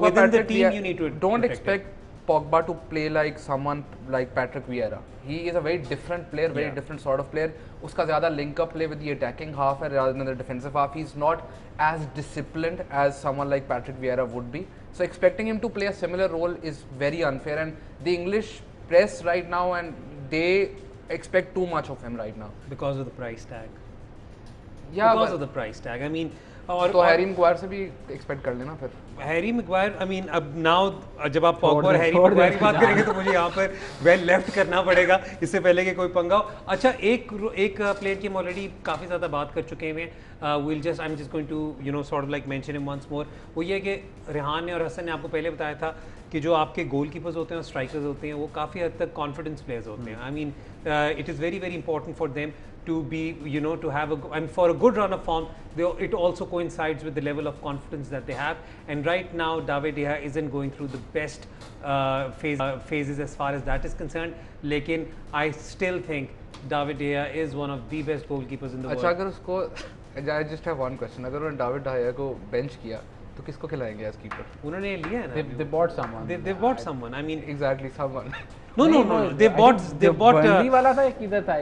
within the team you need to don't protect expect Pogba to play like someone like Patrick Vieira. He is a very different player, very different sort of player. उसका ज़्यादा link up play with the attacking half है rather than the defensive half. He's not as disciplined as someone like Patrick Vieira would be. So expecting him to play a similar role is very unfair. And the English press right now and they expect too much of him right now. Because of the price tag. Yeah, because of the price tag. I mean, तो Harry Maguire से भी expect कर लेना फिर. Harry Maguire, I mean अब now जब आप Pogba और हैरी मैग्वायर की बात करेंगे तो मुझे यहाँ पर वेल लेफ्ट करना पड़ेगा इससे पहले कि कोई पंगा हो. अच्छा, एक प्लेयर की हम ऑलरेडी काफ़ी ज़्यादा बात कर चुके हैं. I am just going to you know sort of like mention him once more. वो ये कि रेहान ने और हसन ने आपको पहले बताया था कि जो आपके गोल कीपर्स होते हैं और स्ट्राइकर्स होते हैं वो काफ़ी हद तक कॉन्फिडेंस प्लेयर्स होते हैं. I mean it is very very important for them to be, you know, to have and for a good run of form, it also coincides with the level of confidence that they have. And right now, David De Gea isn't going through the best phases as far as that is concerned. Lekin I still think David De Gea is one of the best goalkeepers in the world. अच्छा, अगर उसको I just have one question. अगर उन्होंने David De Gea को bench किया तो किसको खिलाएंगे एज कीपर? उन्होंने लिया है ना. They bought someone. They bought someone. I mean, Exactly, someone. No. They bought. Burnley वाला था किधर था?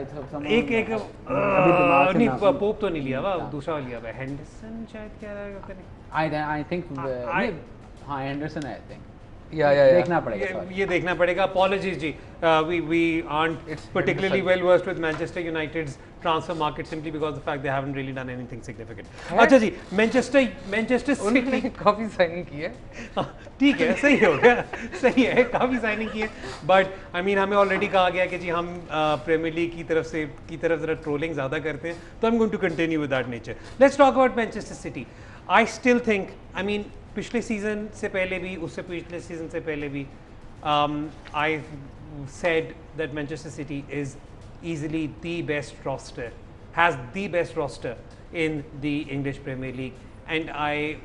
एक नहीं, पोप तो नहीं लिया हुआ, दूसरा लिया हुआ है. हेंडरसन शायद क्या रहेगा. I think हाँ हेंडरसन है, I think. Yeah. देखना पड़ेगा. ये देखना पड़ेगा. Apologies ji. We aren't particularly well versed with Manchester United's transfer market simply because of the fact they haven't really done anything significant. अच्छा जी, Manchester उन्होंने City काफी साइनिंग की है. ठीक है, सही हो गया, सही है, काफ़ी साइनिंग की है. बट आई मीन हमें ऑलरेडी कहा गया कि जी हम प्रीमियर लीग की तरफ ज़रा ट्रोलिंग ज़्यादा करते हैं, तो I am going to continue with that nature. Let's talk about Manchester City. I still think, I mean पिछले सीजन से पहले भी, उससे पिछले सीजन से पहले भी, I said that Manchester City is easily the best roster, has the best roster in the English Premier League, and I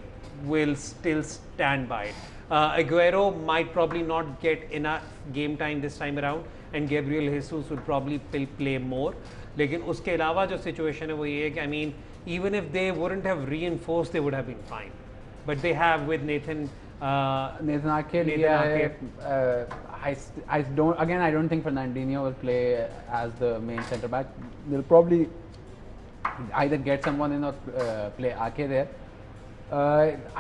will still stand by it. Aguero might probably not get enough game time this time around, and Gabriel Jesus would probably play more. लेकिन उसके अलावा जो situation है वो ये है कि I mean even if they wouldn't have reinforced, they would have been fine. But they have with Nathan Ake लिया है. I don't think Fernandinho will play as the main centre back. They'll probably either get someone in or play Ake there.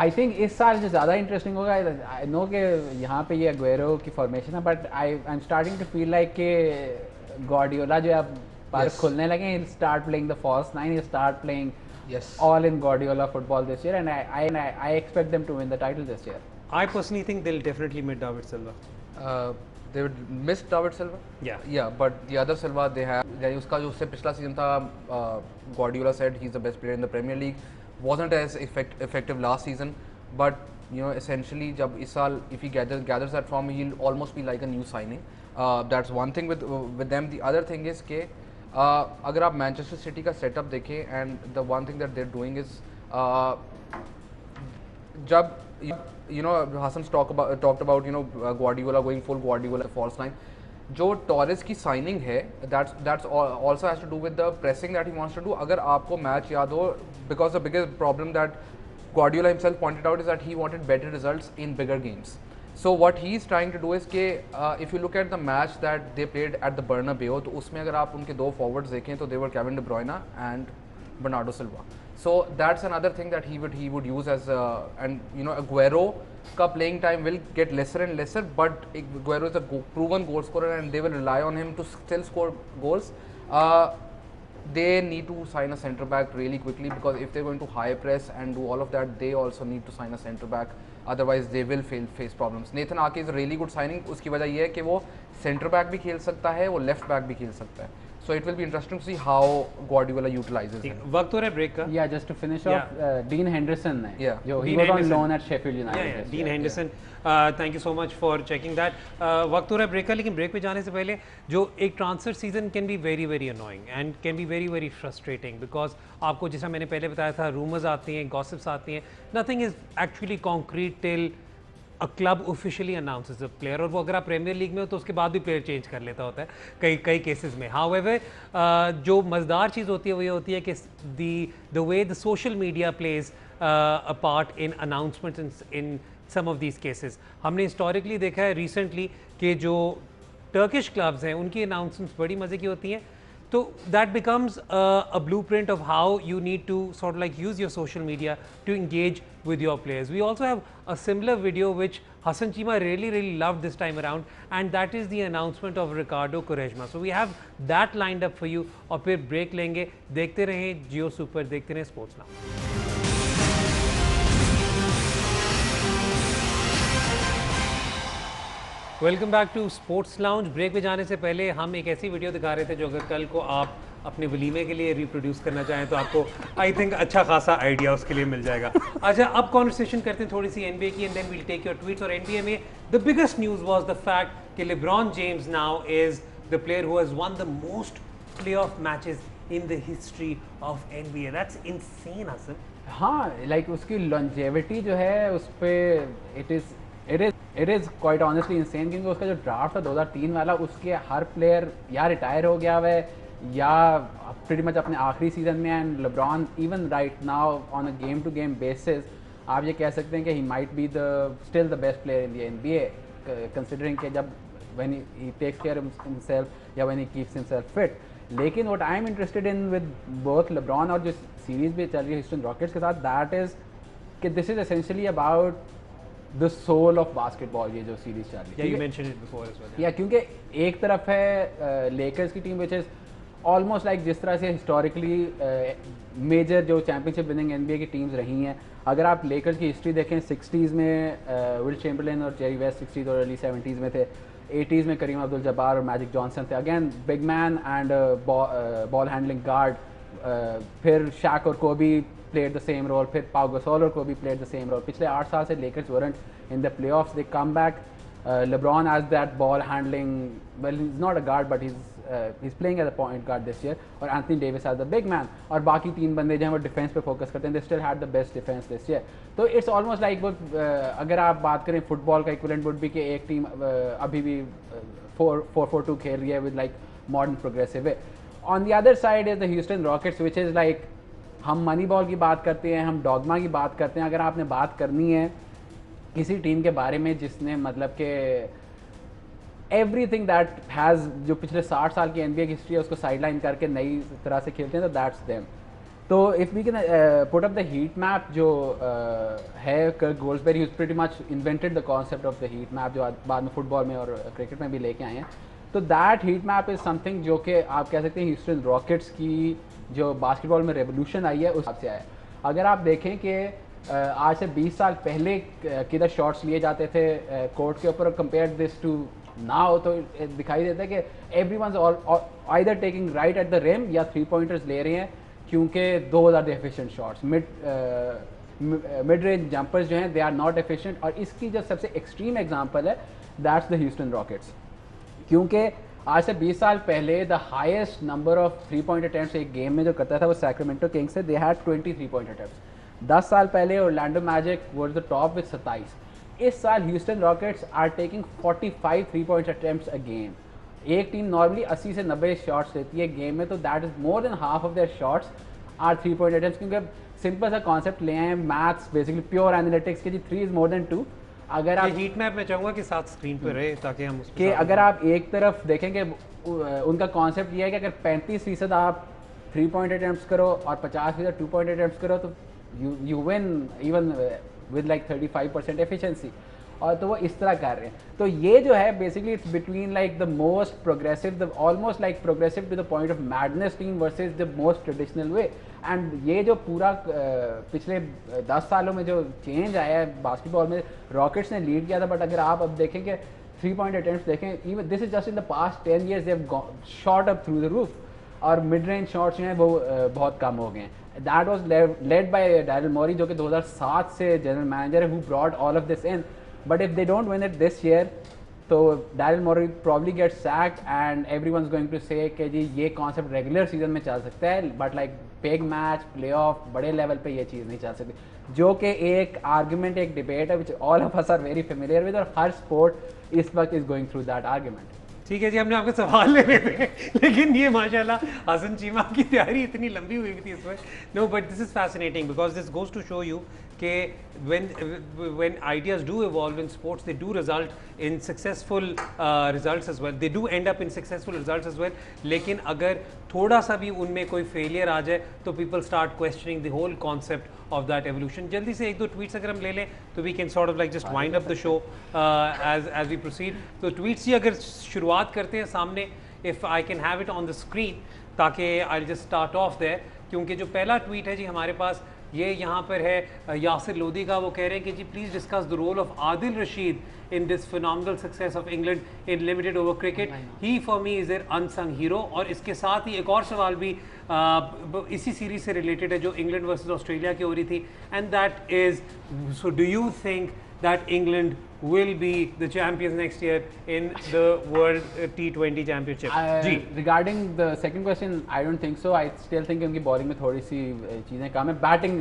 I think इस साल जो ज़्यादा interesting होगा, I know कि यहाँ पे ये Aguero की फॉर्मेशन है, but I'm starting to feel like कि Guardiola जो अब पार्क खुलने लगे, he'll start playing the false nine, he'll start playing all in Guardiola football this year, and I expect them to win the title this year. I personally think they'll definitely meet David Silva. They would miss David Silva. Yeah, but the other Silva they have, यानी उसका जो उससे पिछला season था, Guardiola said he's the best player in the Premier League. Wasn't as effective last season, but you know essentially जब इस साल if he gathers that form, he'll almost be like a new signing. That's one thing with them. The other thing is कि अगर आप Manchester City का setup देखें, and the one thing that they are doing is जब you know Hassan talked about you know Guardiola going full Guardiola false nine. जो Torres की signing है, that's also has to do with the pressing that he wants to do. अगर आपको match याद हो, because the biggest problem that Guardiola himself pointed out is that he wanted better results in bigger games. So what he is trying to do is कि if you look at the match that they played at the Bernabeu, तो उसमें अगर आप उनके दो forwards देखें तो they were Kevin De Bruyne and Bernardo Silva. So that's another thing that he would use as and you know Aguero का playing time will get lesser and lesser, but Aguero is a proven goal scorer and they will rely on him to still score goals. they need to sign a centre back really quickly, because if they're going to high press and do all of that, they also need to sign a centre back, otherwise they will face problems. Nathan Ake is a really good signing. उसकी वजह ये है कि वो centre back भी खेल सकता है, वो left back भी खेल सकता है. So it will be interesting to see how Guardiola utilizes him. वक्त हो रहा है ब्रेक का. Yeah, just to finish off, Dean Henderson है. Yeah. जो he Dean was on Henderson. loan at Sheffield United. Yeah, this Dean year. Henderson. Thank you so much for checking that. वक्त हो रहा है ब्रेक का, लेकिन break पे जाने से पहले जो एक transfer season can be very very annoying and can be very very frustrating, because आपको जैसा मैंने पहले बताया था, रूमर्स आती हैं, गॉसिप्स आती हैं, nothing is actually concrete till a club officially announces a player, और वो अगर आप प्रीमियर लीग में हो तो उसके बाद भी प्लेयर चेंज कर लेता होता है कई कई केसेस में. हाउएवर जो मज़ेदार चीज़ होती है वो ये होती है कि the way the social media plays a part in announcements in some of these cases. हमने हिस्टोरिकली देखा है रिसेंटली कि जो टर्किश क्लब्स हैं उनकी अनाउंसमेंट्स बड़ी मज़े की होती हैं. तो that becomes a blueprint of how you need to sort like use your social media to engage with your players. We also have a similar video which Hassan Chima really loved this time around, and that is the announcement of Ricardo Quaresma. So we have that lined up for you. और फिर break लेंगे. देखते रहें जियो Super, देखते रहें Sports Now. Welcome back to sports lounge. Break पे जाने से पहले हम एक ऐसी वीडियो दिखा रहे थे जो अगर कल को आप अपने वलीमे के लिए रिप्रोड्यूस करना चाहें तो आपको आई थिंक अच्छा खासा आइडिया उसके लिए मिल जाएगा. अच्छा, अब कॉन्वर्सेशन करते हैं थोड़ी सी एनबीए की, and then we'll take your tweets. और एनबीए में the biggest news was the fact कि LeBron James now is the player who has won the most playoff matches in the history of NBA. That's insane Hasan. हाँ, like उसकी longevity जो है उस पर it is quite honestly insane, क्योंकि उसका जो ड्राफ्ट था 2003 वाला, उसके हर प्लेयर या रिटायर हो गया हुआ है या प्रीटी मच अपने आखिरी सीजन में. And LeBron even right now on a game to game basis आप ये कह सकते हैं कि he might be still the best player in the NBA, considering कि जब when he takes care of himself या when he keeps himself fit. लेकिन what I am interested in with both LeBron और जो सीरीज भी चल रही है ह्यूस्टन रॉकेट्स के साथ, दैट इज़ कि this is essentially about the soul of basketball. ये जो सीरीज चल रही है, you mentioned it before as well. या क्योंकि एक तरफ है लेकर्स की team which is almost like जिस तरह से हिस्टोरिकली मेजर जो चैम्पियनशिप विनिंग एनबीए की टीम्स रही हैं. अगर आप लेकर्स की हिस्ट्री देखें, 60s में विल चैम्बरलेन और जेरी वेस्ट 60s और अर्ली 70s में थे. 80s में करीम अब्दुल जब्बार और मैजिक जॉनसन थे, again big man and ball handling guard. फिर शैक और कोबी played the same role, फिर पाउ गसोल और कोबी played the same role. पिछले 8 साल से Lakers weren't in the playoffs. They come back. LeBron as that ball handling, well, he's not a guard but he's playing as a point guard this year, और Anthony Davis as the big man, और बाकी 3 बंदे जो हैं वो defence पे focus करते हैं. They still had the best defense this year. तो इट्स ऑलमोस्ट लाइक अगर आप बात करें फुटबॉल का इक्विवेलेंट वुड भी कि एक टीम अभी भी 4-4-2 खेल रही है with like modern progressive way. On the other side is the Houston rockets which is like, हम मनी बॉल की बात करते हैं, हम डॉगमा की बात करते हैं. अगर आपने बात करनी है किसी टीम के बारे में जिसने मतलब कि एवरीथिंग दैट हैज़, जो पिछले 60 साल की एनबीए की हिस्ट्री है उसको साइडलाइन करके नई तरह से खेलते हैं, तो दैट्स देम. तो if we can put up the heat map जो है, Kirk Goldsberry pretty much invented the concept of the heat map, जो बाद में फुटबॉल में और क्रिकेट में भी लेके आए हैं. तो that heat map is something जो कि आप कह सकते हैं ह्यूस्टन रॉकेट्स की जो बास्केटबॉल में रेवोल्यूशन आई है उस हिसाब से आया. अगर आप देखें कि आज से 20 साल पहले किधर शॉट्स लिए जाते थे कोर्ट के ऊपर, कंपेयर दिस टू नाउ, तो दिखाई देता है कि everyone's either taking right at the rim या 3 पॉइंटर्स ले रहे हैं, क्योंकि those are the efficient shots. Mid range jumpers जो हैं दे आर नॉट एफिशिएंट. और इसकी जो सबसे एक्सट्रीम एग्जांपल है दैट्स द ह्यूस्टन रॉकेट्स, क्योंकि आज से 20 साल पहले the highest number of 3 point attempts एक गेम में जो करता था वो सैक्रामेंटो किंग्स से, दे हैड 23 पॉइंट अटेम्प्ट्स. 10 साल पहले Orlando Magic was the top with 27. इस साल Houston Rockets are taking 45 3 point attempts a game. एक टीम नॉर्मली 80 से 90 शॉट्स लेती है गेम में, तो that is more than half of their shots are 3 point attempts. क्योंकि सिंपल सा कॉन्सेप्ट ले आए, मैथ्स बेसिकली प्योर एनालिटिक्स के जी 3 इज मोर देन 2. अगर आप हीट मैप में चाहूँगा कि साथ स्क्रीन पर रहे ताकि हम कि अगर आप एक तरफ देखेंगे उनका कॉन्सेप्ट ये है कि अगर 35% आप 3 पॉइंट अटेम्प्ट्स करो और 50% 2 पॉइंट अटेम्प्ट्स करो तो you win even with like 35% efficiency. और तो वो इस तरह कर रहे हैं। तो ये जो है basically it's between like the most progressive, the almost like progressive to the point of madness team versus the most traditional way. And ये जो पूरा पिछले 10 सालों में जो चेंज आया है बास्केटबॉल में, रॉकेट्स ने लीड किया था, बट अगर आप अब देखें कि 3 पॉइंट अटेम्प्ट्स देखें, even this is just in the past 10 years they have shot up through the roof, और मिड रेंज शॉट्स जो हैं वो बहुत कम हो गए हैं। That was led by Daryl Morey, जो कि 2007 से जनरल मैनेजर है, who brought all of this in. But if they don't win it this year, तो Daryl Morey probably get sacked and everyone's going to से कि जी ये concept regular season में चल सकता है, but like big match, playoff, बड़े level पे ये चीज़ नहीं चल सकती, जो कि एक आर्गुमेंट, एक डिबेट है which all of us are very familiar with, और हर स्पोर्ट इस वक्त is going through that argument. ठीक है जी, हमने आपके सवाल ले रहे थे लेकिन ये माशाल्लाह हसन चीमा की तैयारी इतनी लंबी हुई थी इसमें। No, but this is fascinating because this goes to show you कि when ideas do evolve in sports, they do result in successful results as well. They do end up in successful results as well. लेकिन अगर थोड़ा सा भी उनमें कोई failure आ जाए तो people start questioning the whole concept of that evolution. जल्दी से एक दो ट्वीट्स अगर हम ले लें तो we can sort of like just wind up the show as we proceed. तो ट्वीट्स ही अगर शुरुआत करते हैं सामने, if I can have it on the screen, ताकि I'll just start off there, क्योंकि जो पहला ट्वीट है जी हमारे पास ये यहाँ पर है यासिर लोधी का। वो कह रहे हैं कि जी please discuss the role of Adil Rashid in this phenomenal success of England in limited over cricket. He for me is their unsung hero. और इसके साथ ही एक और सवाल भी इसी सीरीज से रिलेटेड है जो इंग्लैंड वर्सेस ऑस्ट्रेलिया की हो रही थी, and that is, so do you think that England will be the champions next year in the World T20 Championship? Regarding the second question, I don't think so. I still think उनकी bowling में थोड़ी सी चीज़ें कम है। Batting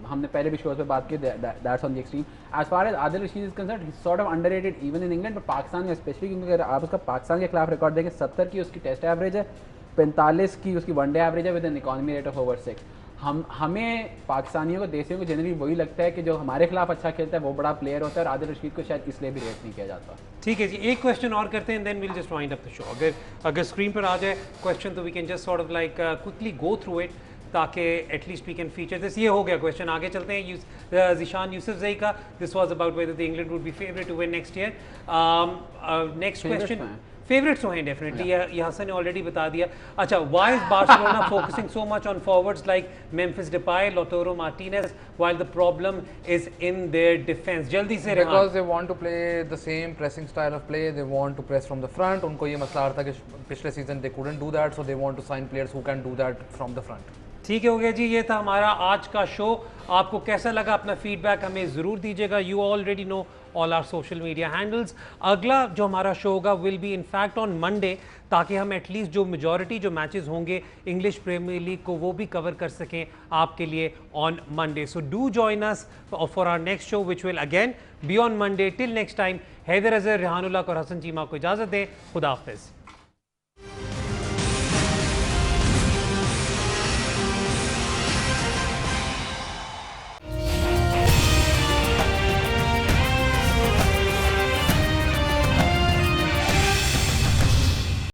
हमने पहले भी shows पे बात की, that's on the extreme. As far as Adil Rashid is concerned, he's sort of underrated even in England, but Pakistan में especially, क्योंकि अगर आप उसका पाकिस्तान के खिलाफ रिकॉर्ड देखें, 70 की उसकी टेस्ट एवरेज है, 45 की उसकी वनडे एवरेज है with an economy rate of over 6। हमें पाकिस्तानियों को, देशियों को जनरली वही लगता है कि जो हमारे खिलाफ अच्छा खेलता है वो बड़ा प्लेयर होता है, और आदिल रशीद को शायद इसलिए भी रेट नहीं किया जाता। ठीक है जी, एक क्वेश्चन और करते हैं, then will just wind up the show. अगर स्क्रीन पर आ जाए क्वेश्चन तो we can just sort of like quickly go through it, ताकि at least we can feature this. ये हो गया क्वेश्चन, आगे चलते हैं। ज़िशान यूसुफ ज़ई का, this was about whether the England would be favourite to win next year. Next question, favourites तो हैं डेफिनेटली, ये हसन ने ऑलरेडी बता दिया। अच्छा, why is Barcelona focusing so much on forwards like Memphis Depay, Lautaro Martinez, while the problem is in their defence? जल्दी से, because they want to play the same pressing style of play, they want to press from the front. उनको ये मसला आ रहा था कि पिछले season they couldn't do that, so they want to sign players who can do that from the front. ठीक है, हो गया जी, ये था हमारा आज का शो। आपको कैसा लगा अपना फीडबैक हमें ज़रूर दीजिएगा। You already know all our social media handles. अगला जो हमारा शो होगा will be in fact on Monday, ताकि हम एटलीस्ट जो मेजॉरिटी जो मैचेस होंगे इंग्लिश प्रीमियर लीग को वो भी कवर कर सकें आपके लिए on Monday. So do join us for our next show which will again be on Monday. Till next time, Haider Azhar, Rehan ul Haq और हसन चीमा को इजाज़त दें। खुदा हाफिज़।